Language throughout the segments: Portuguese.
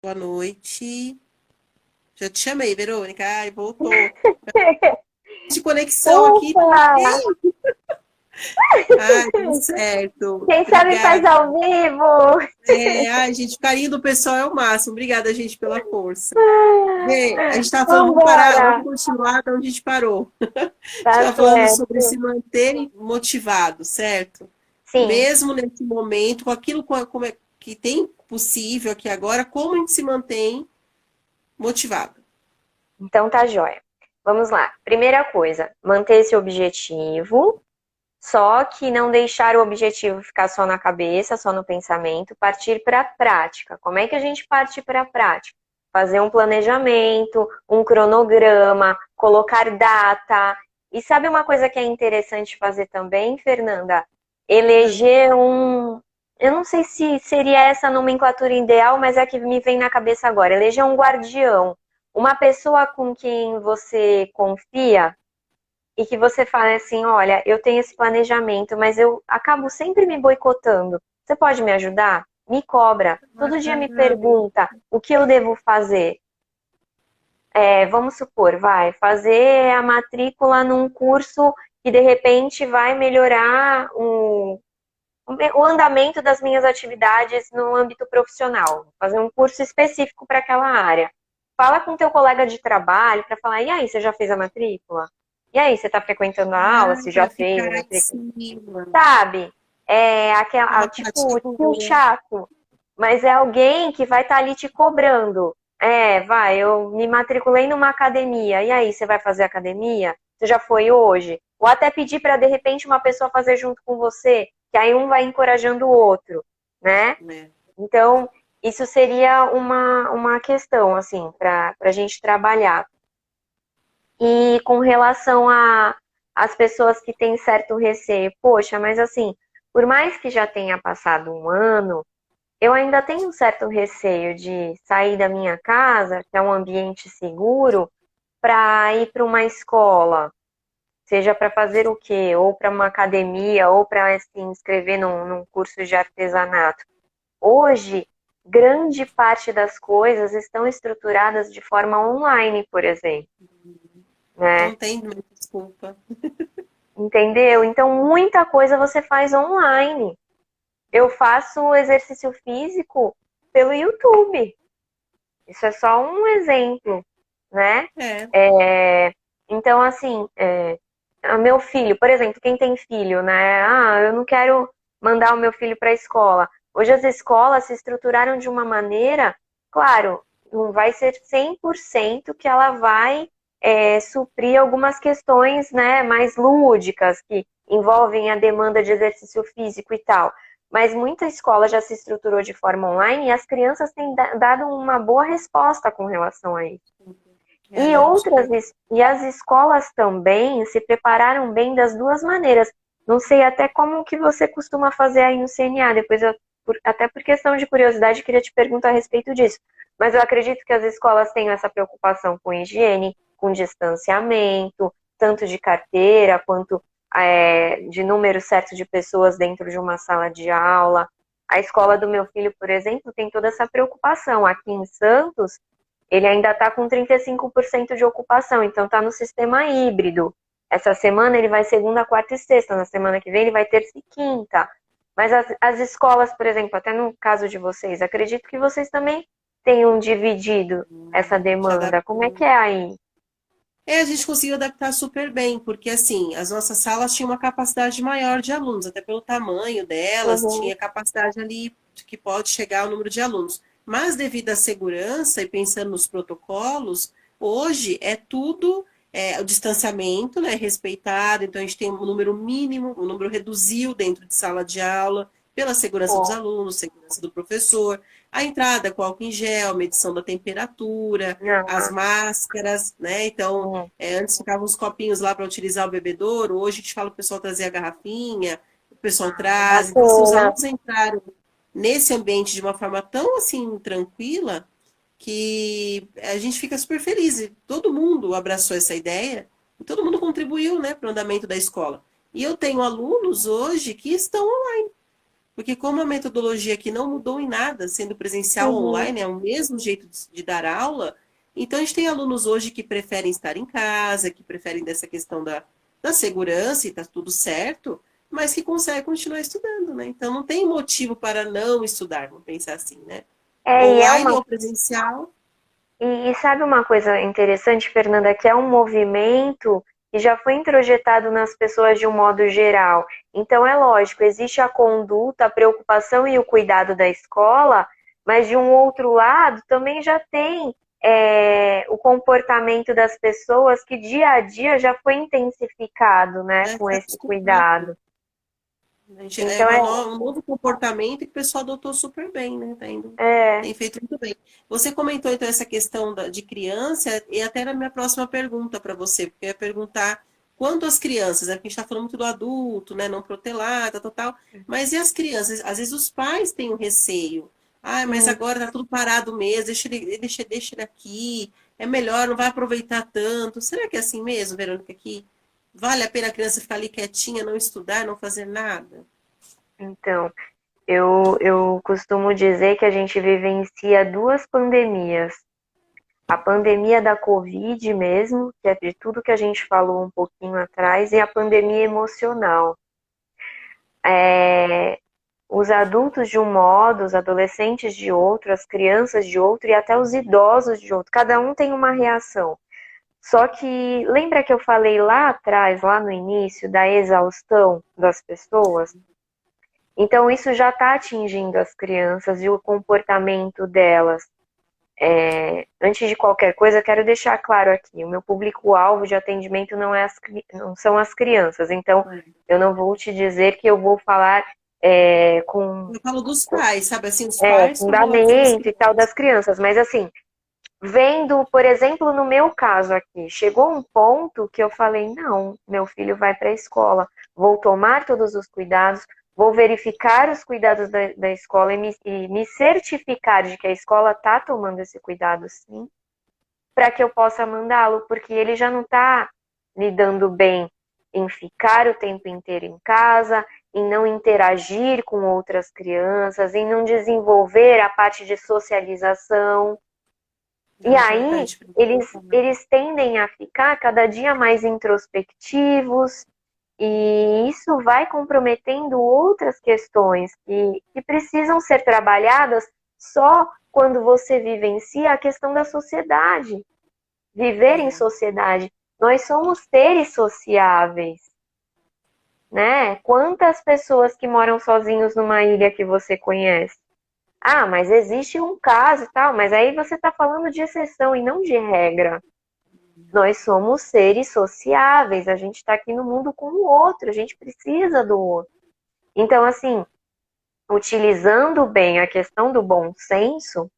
Boa noite. Já te chamei, Verônica. Ai, voltou. De conexão aqui. Ufa! Ai, tudo certo. Quem sabe faz Obrigada. ao vivo. Ai, gente, o carinho do pessoal é o máximo. Obrigada, gente, pela força. Vê, a gente estava falando, vamos parar, Vambora! vamos continuar de onde a gente parou. A gente Tá estava falando sobre certo. se manter motivado, certo? Sim, Mesmo nesse momento, com aquilo como é, que tem possível aqui agora, como a gente se mantém motivado? então tá jóia. Vamos lá. Primeira coisa, manter esse objetivo, só que não deixar o objetivo ficar só na cabeça, só no pensamento, partir para a prática. Como é que a gente parte para a prática? Fazer um planejamento, um cronograma, colocar data. E sabe uma coisa que é interessante fazer também, Fernanda? Eleger um. Eu não sei se seria essa a nomenclatura ideal, mas é a que me vem na cabeça agora. Eleger um guardião, uma pessoa com quem você confia e que você fala assim, olha, eu tenho esse planejamento, mas eu acabo sempre me boicotando. Você pode me ajudar? Me cobra. Todo dia me Ah, pergunta o que eu devo fazer. Vamos supor, vai fazer a matrícula num curso que de repente vai melhorar o andamento das minhas atividades no âmbito profissional. Fazer um curso específico para aquela área. Fala com teu colega de trabalho para falar, e aí, você já fez a matrícula? E aí, você está frequentando a aula? Se já para fez ficar a lá em matrícula? cima. Sabe? Tipo, Tática tio boa. chato, mas é alguém que vai estar ali te cobrando. Vai, eu me matriculei numa academia. E aí, você vai fazer academia? Você já foi hoje? Ou até pedir para, de repente, uma pessoa fazer junto com você, que aí um vai encorajando o outro, né? Né? Então, isso seria uma questão, assim, para a gente trabalhar. E com relação às pessoas que têm certo receio, poxa, mas assim, por mais que já tenha passado um ano, eu ainda tenho um certo receio de sair da minha casa, que é um ambiente seguro, para ir para uma escola, seja para fazer o quê? Ou para uma academia, ou para se inscrever num curso de artesanato. Hoje, grande parte das coisas estão estruturadas de forma online, por exemplo, né? Não tem muita desculpa. Entendeu? Então, muita coisa você faz online. Eu faço exercício físico pelo YouTube. Isso é só um exemplo, né? É, É, então, assim, meu filho, por exemplo, quem tem filho, né? Ah, eu não quero mandar o meu filho para a escola. Hoje as escolas se estruturaram de uma maneira, claro, não vai ser 100% que ela vai suprir algumas questões, né, mais lúdicas, que envolvem a demanda de exercício físico e tal. Mas muita escola já se estruturou de forma online e as crianças têm dado uma boa resposta com relação a isso. E não, super. e as escolas também se prepararam bem das duas maneiras. Não sei até como que você costuma fazer aí no CNA, depois até por questão de curiosidade, queria te perguntar a respeito disso. Mas eu acredito que as escolas tenham essa preocupação com higiene, com distanciamento, tanto de carteira quanto de número certo de pessoas dentro de uma sala de aula. A escola do meu filho, por exemplo, tem toda essa preocupação. Aqui em Santos, ele ainda está com 35% de ocupação, então está no sistema híbrido. Essa semana ele vai segunda, quarta e sexta, na semana que vem ele vai terça e quinta. Mas as escolas, por exemplo, até no caso de vocês, acredito que vocês também tenham dividido essa Já demanda. Como é adaptou. que é aí? A gente conseguiu adaptar super bem, porque assim, as nossas salas tinham uma capacidade maior de alunos, até pelo tamanho delas, Uhum. tinha capacidade ali de que pode chegar ao número de alunos. Mas devido à segurança e pensando nos protocolos, hoje é tudo o distanciamento, né, respeitado, então a gente tem um número mínimo, um número reduziu dentro de sala de aula, pela segurança dos Bom, alunos, segurança do professor, a entrada com álcool em gel, medição da temperatura, as ah, máscaras, né? Então, hum, antes ficavam uns copinhos lá para utilizar o bebedouro, hoje a gente fala o pessoal trazer a garrafinha, o pessoal traz. Então, assim, os bacana. alunos entraram nesse ambiente de uma forma tão assim tranquila que a gente fica super feliz. E todo mundo abraçou essa ideia e todo mundo contribuiu, né, para o andamento da escola. E eu tenho alunos hoje que estão online. Porque como a metodologia aqui não mudou em nada, sendo presencial ou Uhum. online, é o mesmo jeito de dar aula, então a gente tem alunos hoje que preferem estar em casa, que preferem dessa questão da segurança e está tudo certo, mas que conseguem continuar estudando, né? Então não tem motivo para não estudar, vamos pensar assim, né? E é Online uma. ou presencial, E sabe uma coisa interessante, Fernanda, que é um movimento que já foi introjetado nas pessoas de um modo geral. Então, é lógico, existe a conduta, a preocupação e o cuidado da escola, mas de um outro lado também já tem o comportamento das pessoas que dia a dia já foi intensificado, né, né? com Está esse acostumado. cuidado. É Então, um novo comportamento que o pessoal adotou super bem, né? é, Tem feito muito bem. Você comentou então essa questão de criança, e até era a minha próxima pergunta para você, porque eu ia perguntar quanto as crianças, né? Porque a gente está falando muito do adulto, né? Não protelar, tal, tal, tal. Mas e as crianças? Às vezes os pais têm um receio. Ah, mas hum, agora tá tudo parado mesmo, deixa ele aqui, é melhor, não vai aproveitar tanto. Será que é assim mesmo, Verônica, que vale a pena a criança ficar ali quietinha, não estudar, não fazer nada? então, eu costumo dizer que a gente vivencia duas pandemias. A pandemia da Covid mesmo, que é de tudo que a gente falou um pouquinho atrás, e a pandemia emocional. É, os adultos de um modo, os adolescentes de outro, as crianças de outro e até os idosos de outro. Cada um tem uma reação. Só que lembra que eu falei lá atrás, lá no início, da exaustão das pessoas? Então isso já está atingindo as crianças e o comportamento delas. Antes de qualquer coisa, quero deixar claro aqui, o meu público-alvo de atendimento não são as crianças, então eu não vou te dizer que eu vou falar com Eu falo dos pais, sabe assim, os pais com relação às fundamento e tal crianças. das crianças, mas assim, vendo, por exemplo, no meu caso aqui, chegou um ponto que eu falei, não, meu filho vai para a escola, vou tomar todos os cuidados, vou verificar os cuidados da escola e me certificar de que a escola está tomando esse cuidado sim, para que eu possa mandá-lo, porque ele já não está lidando bem em ficar o tempo inteiro em casa, em não interagir com outras crianças, em não desenvolver a parte de socialização. E É aí importante para eles tendem a ficar cada dia mais introspectivos, e isso vai comprometendo outras questões que precisam ser trabalhadas só quando você vivencia a questão da sociedade, viver em sociedade. Nós somos seres sociáveis, né? Quantas pessoas que moram sozinhos numa ilha que você conhece? Ah, mas existe um caso e tal, mas aí você está falando de exceção e não de regra. Nós somos seres sociáveis, a gente está aqui no mundo com o outro, a gente precisa do outro. Então, assim, utilizando bem a questão do bom senso,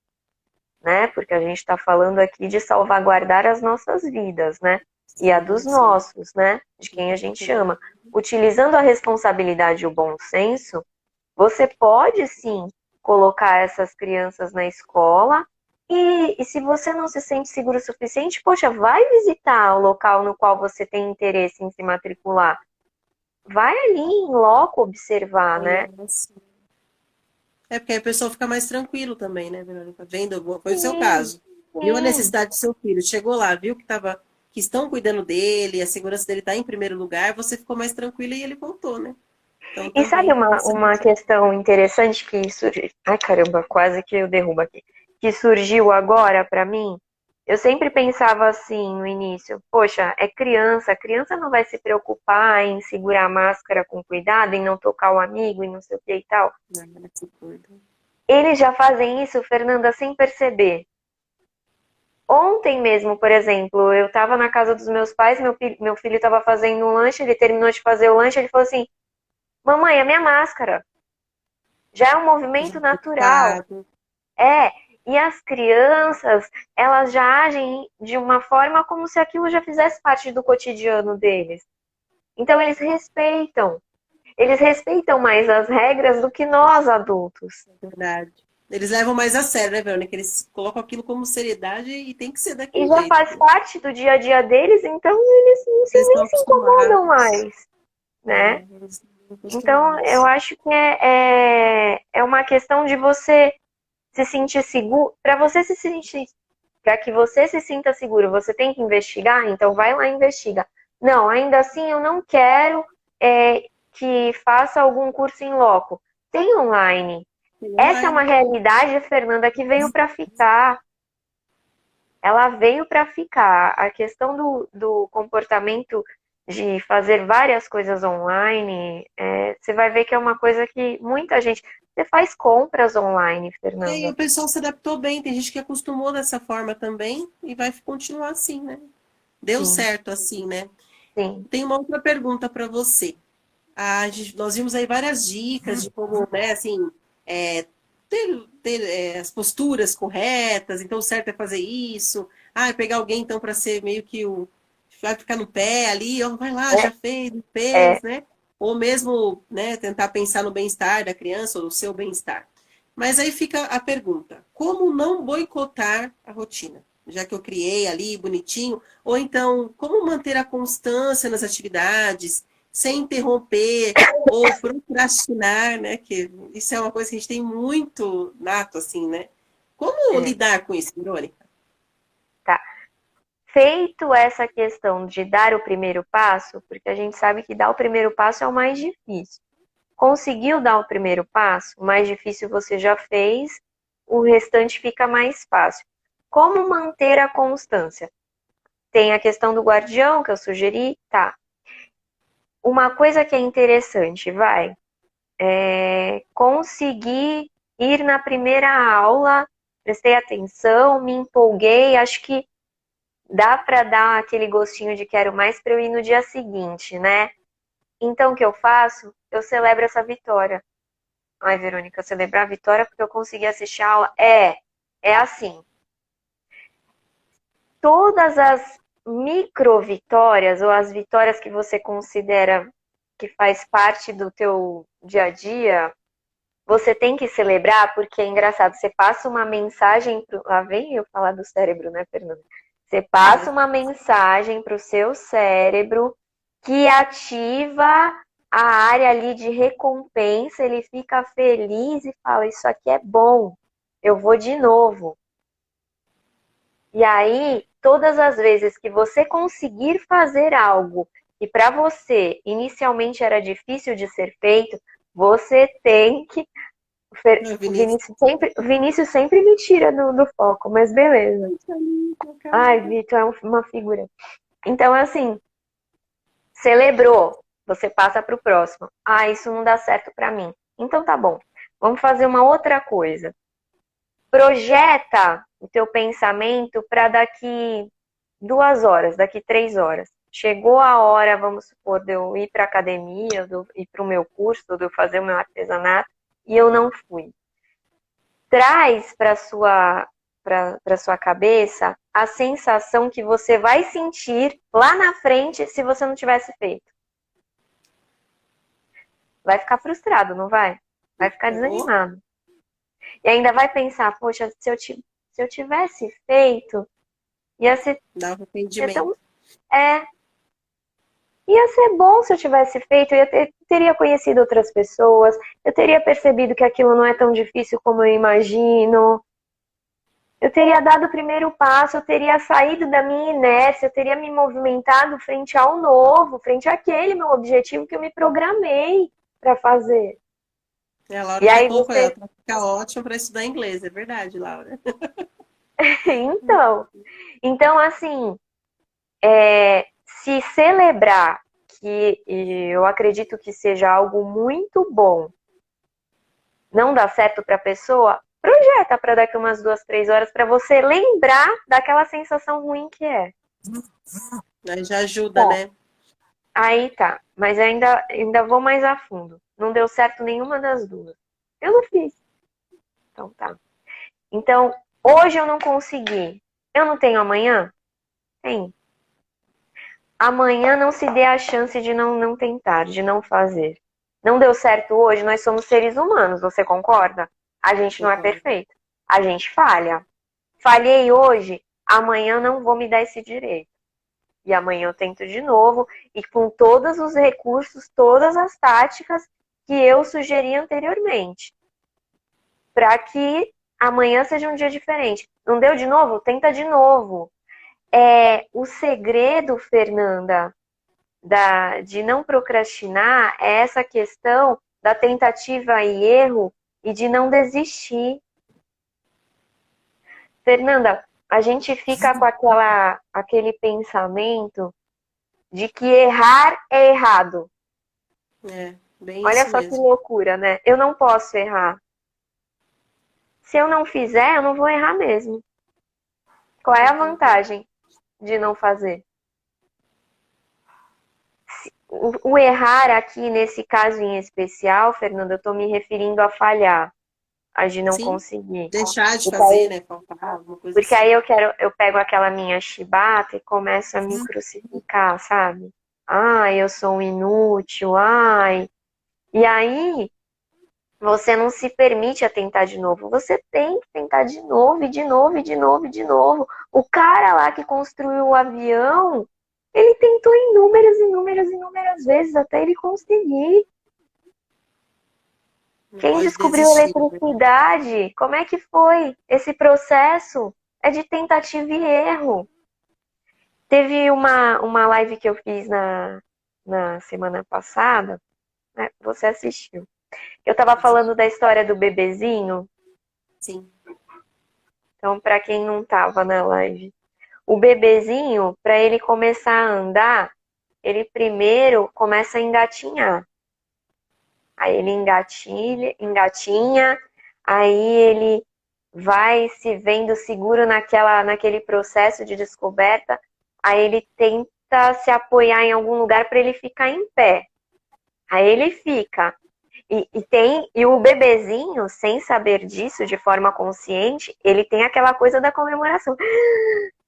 né? Porque a gente está falando aqui de salvaguardar as nossas vidas, né? E a dos sim, sim. nossos, né? De quem a gente ama. Utilizando a responsabilidade e o bom senso, você pode sim colocar essas crianças na escola e se você não se sente seguro o suficiente, poxa, vai visitar o local no qual você tem interesse em se matricular. Vai ali em loco observar, né? Nossa. É porque aí o pessoal fica mais tranquilo também, né, Verônica? Vendo, foi o seu Sim, caso. Viu a sim. necessidade do seu filho, chegou lá, viu que estão cuidando dele, a segurança dele está em primeiro lugar, você ficou mais tranquila e ele voltou, né? Então E sabe também uma, isso é uma questão interessante que surgiu? Ai, caramba, quase que eu derrubo aqui. Que surgiu agora para mim? Eu sempre pensava assim no início, poxa, é criança, a criança não vai se preocupar em segurar a máscara com cuidado, em não tocar o amigo e não sei o que e tal. Eles já fazem isso, Fernanda, sem perceber. Ontem mesmo, por exemplo, eu estava na casa dos meus pais, meu filho estava fazendo um lanche, ele terminou de fazer o lanche, ele falou assim, mamãe, a minha máscara. Já é um movimento Já natural. preocupado. É, e as crianças, elas já agem de uma forma como se aquilo já fizesse parte do cotidiano deles. Então eles respeitam mais as regras do que nós adultos. Verdade. Eles levam mais a sério, né, Verônica? Eles colocam aquilo como seriedade e tem que ser E daquele já jeito. faz parte do dia a dia deles, então eles Eles estão nem se incomodam acostumados. mais, né? É, Então, eu acho que é uma questão de você se sentir seguro. Para que você se sinta seguro, você tem que investigar, então vai lá e investiga. Não, ainda assim eu não quero que faça algum curso em loco. Tem online. Essa é uma realidade, Fernanda, que veio para ficar. Ela veio para ficar. A questão do comportamento de fazer várias coisas online, você vai ver que é uma coisa que muita gente. Você faz compras online, E o Fernanda. pessoal se adaptou bem, tem gente que acostumou dessa forma também e vai continuar assim, né? Deu Sim, certo assim, né? sim. Tem uma outra pergunta para você. Nós vimos aí várias dicas de como, né, assim, ter as posturas corretas, então o certo é fazer isso. Pegar alguém então para ser meio que o. Vai ficar no pé ali, ó, vai lá, já fez, não É, fez, né? Ou mesmo, né, tentar pensar no bem-estar da criança ou no seu bem-estar. Mas aí fica a pergunta: como não boicotar a rotina? Já que eu criei ali bonitinho, ou então, como manter a constância nas atividades, sem interromper ou procrastinar, né? Que isso é uma coisa que a gente tem muito nato, assim, né? Como é, lidar com isso, Verônica? tá. Feito essa questão de dar o primeiro passo, porque a gente sabe que dar o primeiro passo é o mais difícil. Conseguiu dar o primeiro passo, o mais difícil você já fez, o restante fica mais fácil. Como manter a constância? Tem a questão do guardião que eu sugeri, tá. Uma coisa que é interessante, conseguir ir na primeira aula, prestei atenção, me empolguei, acho que dá para dar aquele gostinho de quero mais para eu ir no dia seguinte, né? Então, o que eu faço? Eu celebro essa vitória. Ai, Verônica, celebrar a vitória porque eu consegui assistir a aula. É assim. Todas as micro vitórias ou as vitórias que você considera que faz parte do teu dia a dia, você tem que celebrar porque é engraçado. Você passa uma mensagem lá vem eu falar do cérebro, né, Fernanda? Você passa uma mensagem para o seu cérebro que ativa a área ali de recompensa, ele fica feliz e fala: Isso aqui é bom, eu vou de novo. E aí, todas as vezes que você conseguir fazer algo que para você inicialmente era difícil de ser feito, você tem que. Vinícius. O Vinícius sempre me tira do foco, mas beleza. Ai, Vitor é uma figura. Então, assim, celebrou, você passa para o próximo. Isso não dá certo para mim. Então tá bom. Vamos fazer uma outra coisa. Projeta o teu pensamento para daqui 2 horas, daqui 3 horas. Chegou a hora, vamos supor, de eu ir para a academia, de eu ir para o meu curso, de eu fazer o meu artesanato, e eu não fui. Traz para sua cabeça a sensação que você vai sentir lá na frente se você não tivesse feito. Vai ficar frustrado, não vai? Vai ficar desanimado. E ainda vai pensar, poxa, se eu tivesse feito, ia ser, Dá ia arrependimento. tão, ia ser bom se eu tivesse feito, teria conhecido outras pessoas, eu teria percebido que aquilo não é tão difícil como eu imagino. Eu teria dado o primeiro passo, eu teria saído da minha inércia, eu teria me movimentado frente ao novo, frente àquele meu objetivo que eu me programei para fazer. A Laura E até aí colocou ela você. para ficar ótima para estudar inglês, é verdade, Laura. Então assim, se celebrar, que eu acredito que seja algo muito bom, não dá certo para a pessoa, projeta para daqui umas 2, 3 horas para você lembrar daquela sensação ruim que é. Aí já ajuda, Bom, né? aí tá, mas ainda vou mais a fundo. Não deu certo nenhuma das duas. Eu não fiz. Então tá. Então, hoje eu não consegui. Eu não tenho amanhã? Tem. Amanhã não se dê a chance de não tentar, de não fazer. Não deu certo hoje, nós somos seres humanos, você concorda? A gente não é Concordo. perfeito. A gente falha. Falhei hoje, amanhã não vou me dar esse direito. E amanhã eu tento de novo, e com todos os recursos, todas as táticas que eu sugeri anteriormente. Para que amanhã seja um dia diferente. Não deu de novo? Tenta de novo. O segredo, Fernanda, de não procrastinar é essa questão da tentativa e erro e de não desistir. Fernanda, a gente fica com aquele pensamento de que errar é errado. Bem Olha isso só que mesmo. loucura, né? Eu não posso errar. Se eu não fizer, eu não vou errar mesmo. Qual é a vantagem de não fazer? O errar aqui, nesse caso em especial, Fernanda, eu estou me referindo a falhar, a de não Sim, conseguir. deixar de fazer, né? Faltar alguma coisa Porque assim. aí eu pego aquela minha chibata e começo a me crucificar, sabe? Ai, eu sou um inútil, ai. E aí, você não se permite a tentar de novo. Você tem que tentar de novo, e de novo, e de novo, e de novo. O cara lá que construiu o avião, ele tentou inúmeras, inúmeras, inúmeras vezes até ele conseguir. Não Quem pode descobriu a desistir, né? eletricidade? Como é que foi esse processo? É de tentativa e erro. Teve uma live que eu fiz na semana passada, né? Você assistiu. Eu tava falando da história do bebezinho. Sim. Então, para quem não tava na live, o bebezinho, para ele começar a andar, ele primeiro começa a engatinhar. Aí ele engatinha, aí ele vai se vendo seguro naquele processo de descoberta, aí ele tenta se apoiar em algum lugar para ele ficar em pé. Aí ele fica. E o bebezinho, sem saber disso de forma consciente, ele tem aquela coisa da comemoração.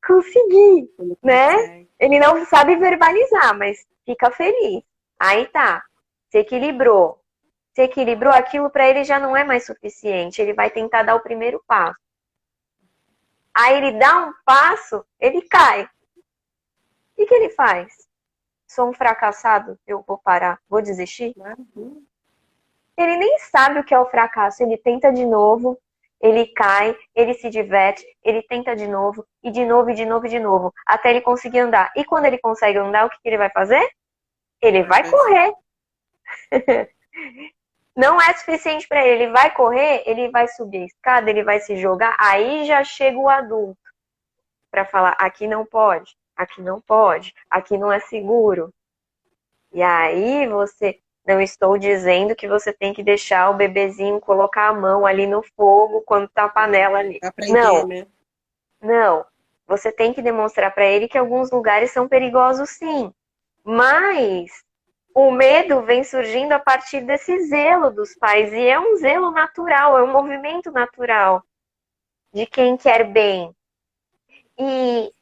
Consegui, né? Ele não sabe verbalizar, mas fica feliz. Aí tá, se equilibrou. Se equilibrou, aquilo para ele já não é mais suficiente. Ele vai tentar dar o primeiro passo. Aí ele dá um passo, ele cai. O que ele faz? Sou um fracassado, eu vou parar, vou desistir? Ele nem sabe o que é o fracasso. Ele tenta de novo, ele cai, ele se diverte, ele tenta de novo, e de novo, e de novo, e de novo, até ele conseguir andar. E quando ele consegue andar, o que ele vai fazer? Ele vai correr. Não é suficiente para ele. Ele vai correr, ele vai subir a escada, ele vai se jogar. Aí já chega o adulto para falar: aqui não pode, aqui não pode, aqui não é seguro. E aí você. Não estou dizendo que você tem que deixar o bebezinho colocar a mão ali no fogo quando tá a panela ali. Aprender, Não, né? não. Você tem que demonstrar para ele que alguns lugares são perigosos, sim. Mas o medo vem surgindo a partir desse zelo dos pais. E é um zelo natural, é um movimento natural de quem quer bem. E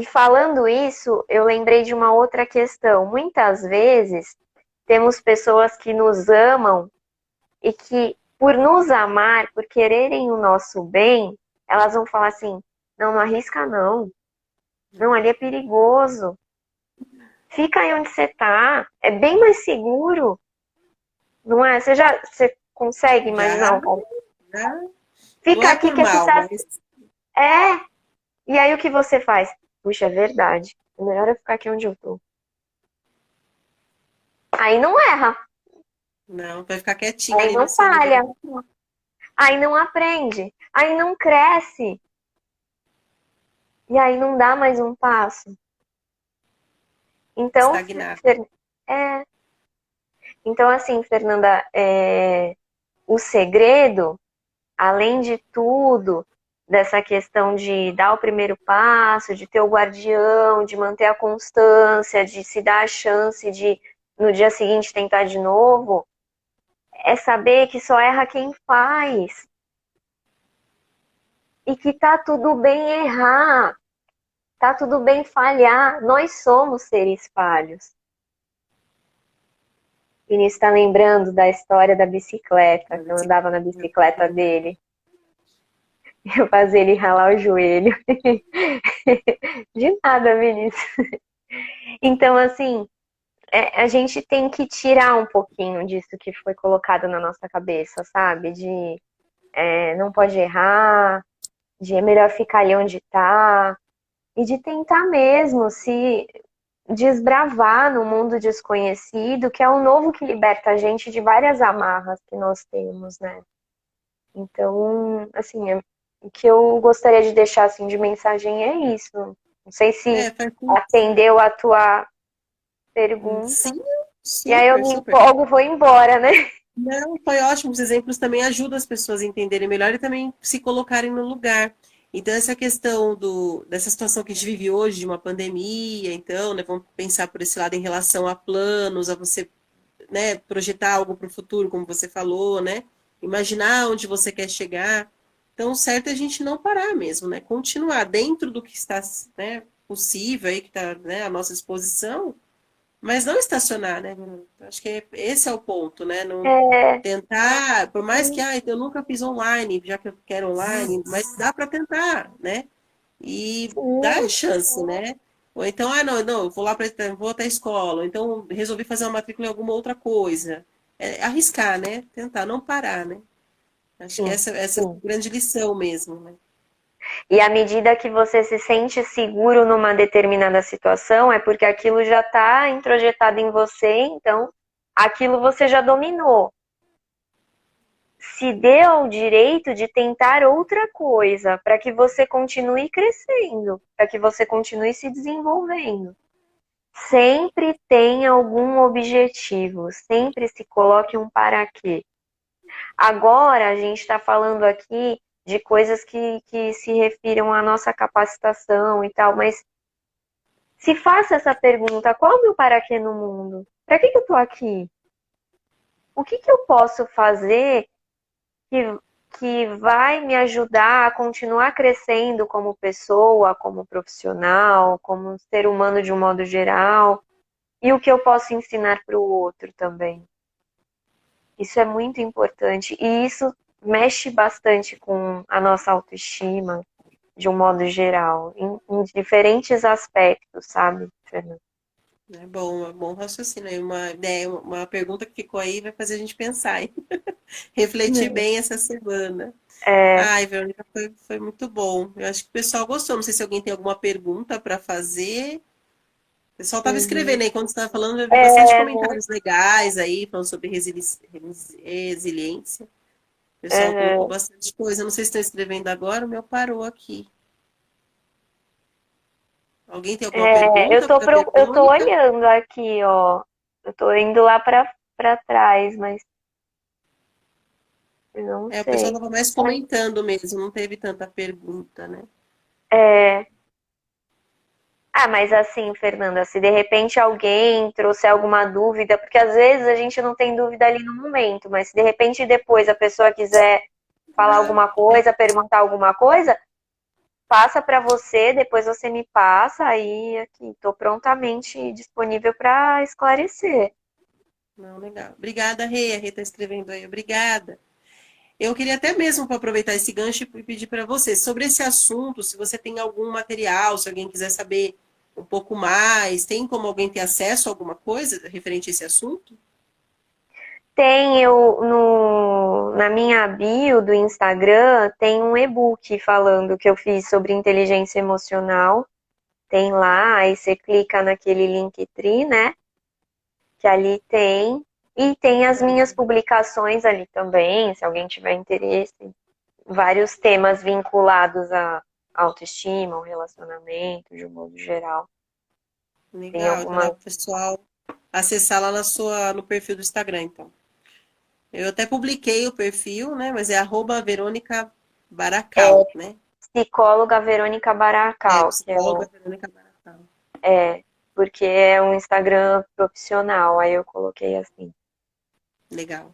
falando isso, eu lembrei de uma outra questão. Muitas vezes temos pessoas que nos amam e que, por nos amar, por quererem o nosso bem, elas vão falar assim: não, não arrisca não. Não, ali é perigoso. Fica aí onde você tá. É bem mais seguro. Não é? Você consegue imaginar Já, um cara? já. Não Fica é aqui por que aqui mal, tá. mas É. E aí o que você faz? Puxa, é verdade. É melhor eu ficar aqui onde eu tô. Aí não erra. não, vai ficar quietinho Aí ali na não sua vida. falha. Aí não aprende. Aí não cresce. E aí não dá mais um passo. Então, Estagnado. é. Então, assim, Fernanda, o segredo, além de tudo, dessa questão de dar o primeiro passo, de ter o guardião, de manter a constância, de se dar a chance de, no dia seguinte, tentar de novo, é saber que só erra quem faz. E que tá tudo bem errar. Tá tudo bem falhar. Nós somos seres falhos. Vinícius está lembrando da história da bicicleta, que eu andava na bicicleta dele. Eu fazia ele ralar o joelho. De nada, Vinícius. Então, assim, a gente tem que tirar um pouquinho disso que foi colocado na nossa cabeça, sabe? De não pode errar, de é melhor ficar ali onde tá, e de tentar mesmo se desbravar no mundo desconhecido, que é o novo que liberta a gente de várias amarras que nós temos, né? Então, assim, o que eu gostaria de deixar assim de mensagem é isso. Não sei se Faz atendeu a tua pergunta. sim, E aí eu super, me super. empolgo e vou embora, né? Não, foi ótimo. Os exemplos também ajudam as pessoas a entenderem melhor e também se colocarem no lugar. Então, essa questão dessa situação que a gente vive hoje, de uma pandemia, então, né, vamos pensar por esse lado em relação a planos, a você, né, projetar algo para o futuro, como você falou, né? Imaginar onde você quer chegar. Então, o certo é a gente não parar mesmo, né? Continuar dentro do que está, né, possível aí, que está, né, à nossa disposição, mas não estacionar, né, Bruno? Acho que esse é o ponto, né? Não É, tentar, por mais que sim, eu nunca fiz online, já que eu quero online, mas dá para tentar, né? E dar a sim. chance, né? Ou então, não, eu vou lá para vou até a escola, ou então resolvi fazer uma matrícula em alguma outra coisa. É arriscar, né? Tentar não parar, né? Acho que Sim, essa é a sim. grande lição mesmo, né? E à medida que você se sente seguro numa determinada situação, é porque aquilo já está introjetado em você, então aquilo você já dominou. Se dê ao direito de tentar outra coisa, para que você continue crescendo, para que você continue se desenvolvendo. Sempre tem algum objetivo, sempre se coloque um para quê. Agora a gente está falando aqui de coisas que se refiram à nossa capacitação e tal, mas se faça essa pergunta: qual é o meu para quê no mundo? Para que eu estou aqui? O que eu posso fazer que, que vai me ajudar a continuar crescendo como pessoa, como profissional, como ser humano de um modo geral? E o que eu posso ensinar para o outro também? Isso é muito importante e isso mexe bastante com a nossa autoestima, de um modo geral, em diferentes aspectos, sabe, Fernanda? É bom raciocínio. Aí uma ideia, uma pergunta que ficou aí vai fazer a gente pensar, hein? Refletir bem essa semana. É, Ai, Verônica, foi muito bom. Eu acho que o pessoal gostou. Não sei se alguém tem alguma pergunta para fazer. O pessoal estava uhum. escrevendo aí, quando você estava falando, eu vi bastante É, né? comentários legais aí, falando sobre resiliência. O pessoal colocou Uhum. bastante coisa. Não sei se estão escrevendo agora, o meu parou aqui. Alguém tem alguma É, pergunta para a eu tô Verônica? olhando aqui, ó. Eu tô indo lá pra trás, mas eu não É, o pessoal sei. estava mais comentando mesmo, não teve tanta pergunta, né? É, mas assim, Fernanda, se de repente alguém trouxer alguma dúvida, porque às vezes a gente não tem dúvida ali no momento, mas se de repente depois a pessoa quiser falar Ah, alguma coisa, perguntar alguma coisa, passa para você, depois você me passa, aí aqui estou prontamente disponível para esclarecer. não, legal. Obrigada, Rê. A Rê está escrevendo aí. Obrigada. Eu queria até mesmo para aproveitar esse gancho e pedir para você, sobre esse assunto, se você tem algum material, se alguém quiser saber um pouco mais, tem como alguém ter acesso a alguma coisa referente a esse assunto? Tem eu na minha bio do Instagram tem um e-book falando que eu fiz sobre inteligência emocional. Tem lá, aí você clica naquele Linktree, né? Que ali tem. E tem as minhas publicações ali também, se alguém tiver interesse. Vários temas vinculados à autoestima, ao relacionamento, de um modo geral. Tem Legal, então dá algumas. para o pessoal acessar lá no perfil do Instagram, então. Eu até publiquei o perfil, né? Mas é @Verônica Baracal, né? Psicóloga Verônica É, Baracal, que é psicóloga Verônica Baracal. porque é um Instagram profissional, aí eu coloquei assim. Legal.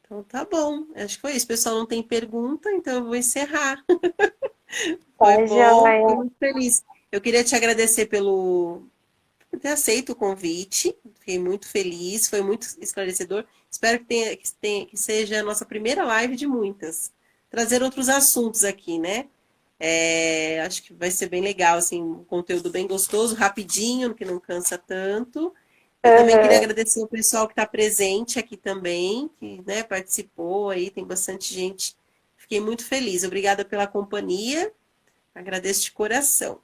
Então tá bom. Acho que foi isso. O pessoal não tem pergunta, então eu vou encerrar. Foi Tá, bom, fiquei joia. muito feliz. Eu queria te agradecer por ter aceito o convite. Fiquei muito feliz, foi muito esclarecedor. Espero que seja a nossa primeira live de muitas. Trazer outros assuntos aqui, né? Acho que vai ser bem legal, assim, um conteúdo bem gostoso, rapidinho, que não cansa tanto. Eu também queria Aham. agradecer o pessoal que está presente aqui também, que, né, participou aí, tem bastante gente. Fiquei muito feliz. Obrigada pela companhia. Agradeço de coração.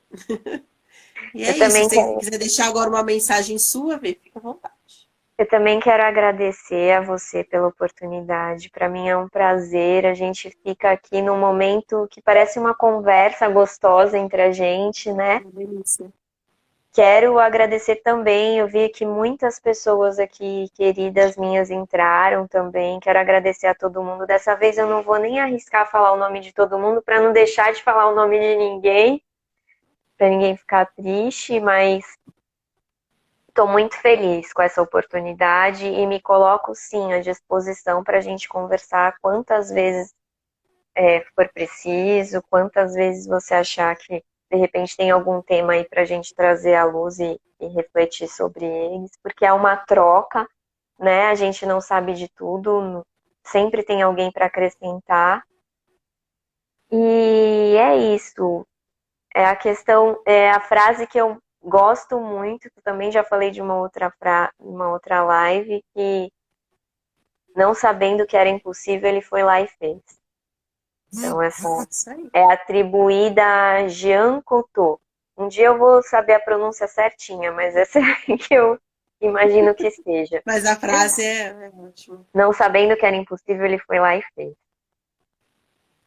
E Eu é isso. também Se você quero, quiser deixar agora uma mensagem sua, Vê, fica à vontade. eu também quero agradecer a você pela oportunidade. Para mim é um prazer. A gente fica aqui num momento que parece uma conversa gostosa entre a gente, né? Uma delícia. Quero agradecer também. Eu vi que muitas pessoas aqui, queridas minhas, entraram também. Quero agradecer a todo mundo. Dessa vez eu não vou nem arriscar falar o nome de todo mundo para não deixar de falar o nome de ninguém, para ninguém ficar triste, mas estou muito feliz com essa oportunidade e me coloco sim à disposição para a gente conversar quantas vezes for preciso, quantas vezes você achar que de repente tem algum tema aí para a gente trazer à luz e refletir sobre eles, porque é uma troca, né? A gente não sabe de tudo, sempre tem alguém para acrescentar. E é isso. É a questão, é a frase que eu gosto muito, que também já falei de uma outra live, que não sabendo que era impossível, ele foi lá e fez. Então, essa Isso aí. é atribuída a Jean Cocteau. Um dia eu vou saber a pronúncia certinha, mas essa é a que eu imagino que seja. Mas a frase é ótima. Não sabendo que era impossível, ele foi lá e fez.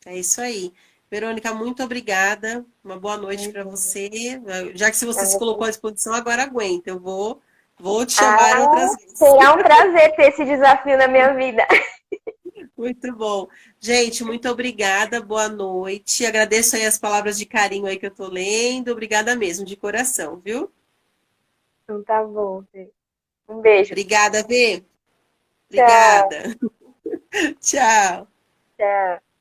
É isso aí. Verônica, muito obrigada. Uma boa noite para você. Já que se você se colocou à disposição, agora aguenta. Vou te chamar Ah, outras vezes. será um prazer ter esse desafio na minha vida. Muito bom. Gente, muito obrigada. Boa noite. Agradeço aí as palavras de carinho aí que eu tô lendo. Obrigada mesmo, de coração, viu? Então tá bom. Um beijo. Obrigada, Vê. Tchau, Obrigada. Tchau. tchau.